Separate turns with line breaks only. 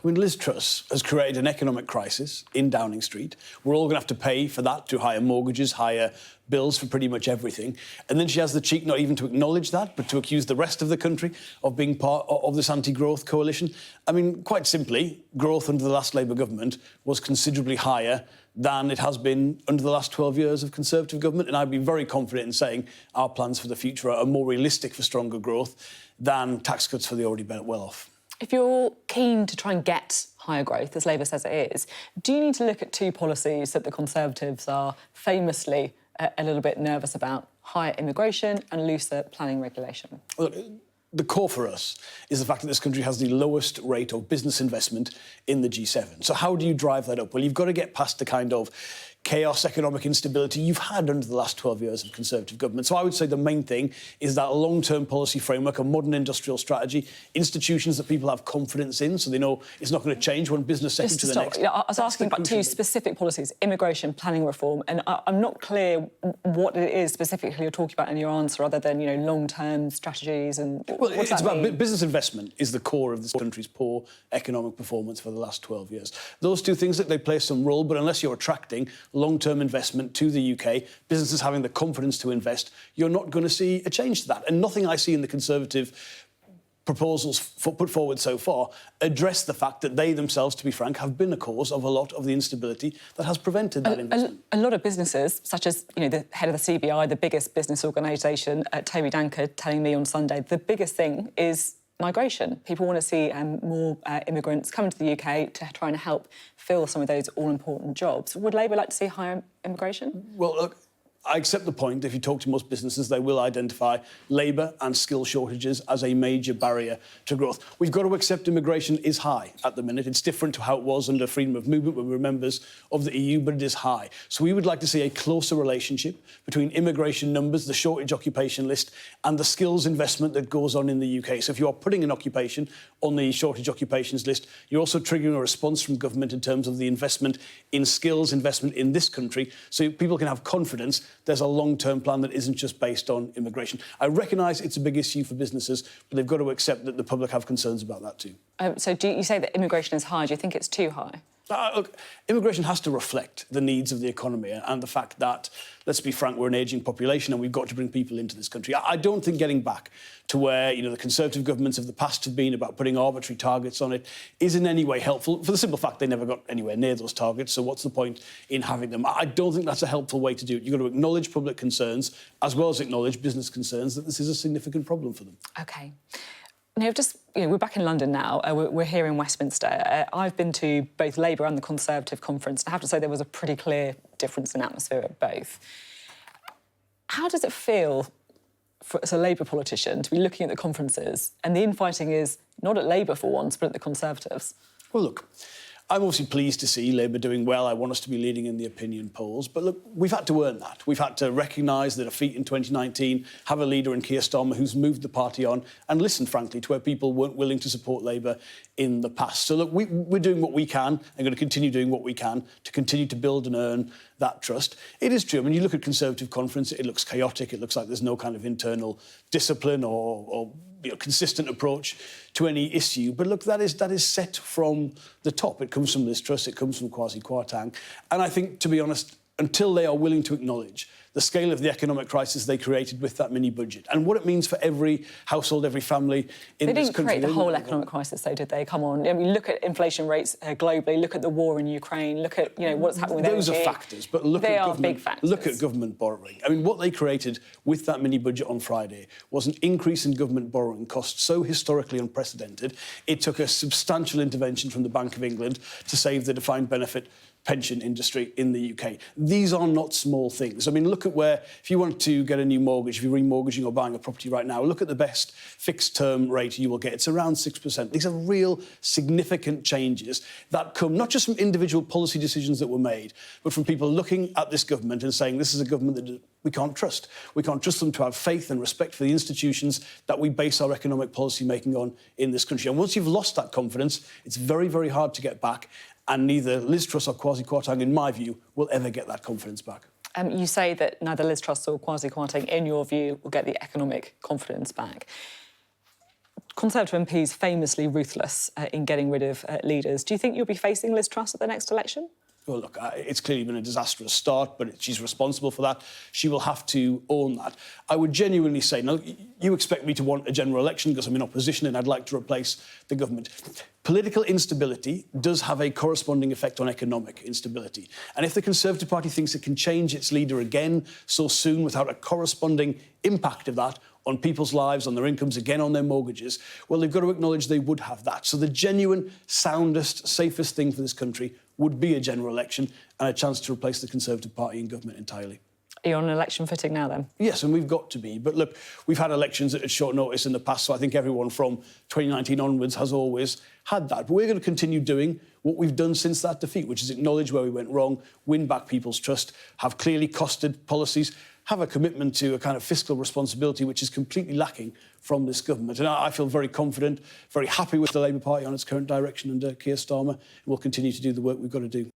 I mean, Liz Truss has created an economic crisis in Downing Street. We're all going to have to pay for that through higher mortgages, higher bills for pretty much everything. And then she has the cheek not even to acknowledge that, but to accuse the rest of the country of being part of this anti-growth coalition. I mean, quite simply, growth under the last Labour government was considerably higher than it has been under the last 12 years of Conservative government. And I'd be very confident in saying our plans for the future are more realistic for stronger growth than tax cuts for the already well off.
If you're keen to try and get higher growth, as Labour says it is, do you need to look at two policies that the Conservatives are famously a little bit nervous about: higher immigration and looser planning regulation?
Look, the core for us is the fact that this country has the lowest rate of business investment in the G7. So how do you drive that up? Well, you've got to get past the kind of chaos, economic instability you've had under the last 12 years of Conservative government. So I would say the main thing is that long-term policy framework, a modern industrial strategy, institutions that people have confidence in, so they know it's not going to change one business second to the next.
I was asking about two specific policies: immigration, planning reform, and I'm not clear what it is specifically you're talking about in your answer, other than, long-term strategies and.
Well, it's about business investment is the core of this country's poor economic performance for the last 12 years. Those two things, that they play some role, but unless you're attracting long-term investment to the UK, businesses having the confidence to invest, you're not going to see a change to that. And nothing I see in the Conservative proposals put forward so far address the fact that they themselves, to be frank, have been a cause of a lot of the instability that has prevented that investment.
A lot of businesses, such as the head of the CBI, the biggest business organisation, Toby Danker, telling me on Sunday, the biggest thing is migration. People want to see more immigrants coming to the UK to try and help fill some of those all-important jobs. Would Labour like to see higher immigration?
Well, look, I accept the point. If you talk to most businesses, they will identify labour and skill shortages as a major barrier to growth. We've got to accept immigration is high at the minute. It's different to how it was under freedom of movement when we were members of the EU, but it is high. So we would like to see a closer relationship between immigration numbers, the shortage occupation list, and the skills investment that goes on in the UK. So if you are putting an occupation on the shortage occupations list, you're also triggering a response from government in terms of the investment in skills, investment in this country, so people can have confidence there's a long-term plan that isn't just based on immigration. I recognise it's a big issue for businesses, but they've got to accept that the public have concerns about that too.
So do you say that immigration is high? Do you think it's too high?
Look, immigration has to reflect the needs of the economy and the fact that, let's be frank, we're an ageing population and we've got to bring people into this country. I don't think getting back to where the Conservative governments of the past have been about putting arbitrary targets on it is in any way helpful, for the simple fact they never got anywhere near those targets, so what's the point in having them? I don't think that's a helpful way to do it. You've got to acknowledge public concerns as well as acknowledge business concerns that this is a significant problem for them.
OK. Now, we're back in London now. We're here in Westminster. I've been to both Labour and the Conservative conference. I have to say there was a pretty clear difference in atmosphere at both. How does it feel as a Labour politician to be looking at the conferences and the infighting is not at Labour for once, but at the Conservatives?
Well, look, I'm obviously pleased to see Labour doing well. I want us to be leading in the opinion polls. But look, we've had to earn that. We've had to recognise the defeat in 2019, have a leader in Keir Starmer who's moved the party on and listened, frankly, to where people weren't willing to support Labour in the past. So, look, we're doing what we can and going to continue doing what we can to continue to build and earn that trust. It is true. I mean, you look at Conservative conference, it looks chaotic. It looks like there's no kind of internal discipline or consistent approach to any issue. But look, that is set from the top. It comes from Liz Truss, it comes from Kwasi Kwarteng. And I think, to be honest, until they are willing to acknowledge the scale of the economic crisis they created with that mini budget and what it means for every household, every family in this country.
They didn't create the whole economic crisis, though, did they? Come on. I mean, look at inflation rates globally, look at the war in Ukraine, look at, what's happening with energy.
Those are factors, but look at government borrowing. I mean, what they created with that mini budget on Friday was an increase in government borrowing costs so historically unprecedented. It took a substantial intervention from the Bank of England to save the defined benefit pension industry in the UK. These are not small things. I mean, look at where, if you want to get a new mortgage, if you're remortgaging or buying a property right now, look at the best fixed-term rate you will get. It's around 6%. These are real significant changes that come not just from individual policy decisions that were made, but from people looking at this government and saying this is a government that we can't trust. We can't trust them to have faith and respect for the institutions that we base our economic policy making on in this country. And once you've lost that confidence, it's very, very hard to get back. And neither Liz Truss or Kwasi Kwarteng, in my view, will ever get that confidence back.
You say that neither Liz Truss or Kwasi Kwarteng, in your view, will get the economic confidence back. Conservative MPs famously ruthless in getting rid of leaders. Do you think you'll be facing Liz Truss at the next election?
Well, look, it's clearly been a disastrous start, but she's responsible for that. She will have to own that. I would genuinely say, now, you expect me to want a general election because I'm in opposition and I'd like to replace the government. Political instability does have a corresponding effect on economic instability. And if the Conservative Party thinks it can change its leader again so soon without a corresponding impact of that on people's lives, on their incomes, again on their mortgages, well, they've got to acknowledge they would have that. So the genuine, soundest, safest thing for this country would be a general election and a chance to replace the Conservative Party in government entirely.
Are you on an election footing now, then?
Yes, and we've got to be. But look, we've had elections at short notice in the past, so I think everyone from 2019 onwards has always had that. But we're going to continue doing what we've done since that defeat, which is acknowledge where we went wrong, win back people's trust, have clearly costed policies, have a commitment to a kind of fiscal responsibility which is completely lacking from this government. And I feel very confident, very happy with the Labour Party on its current direction under Keir Starmer, and we'll continue to do the work we've got to do.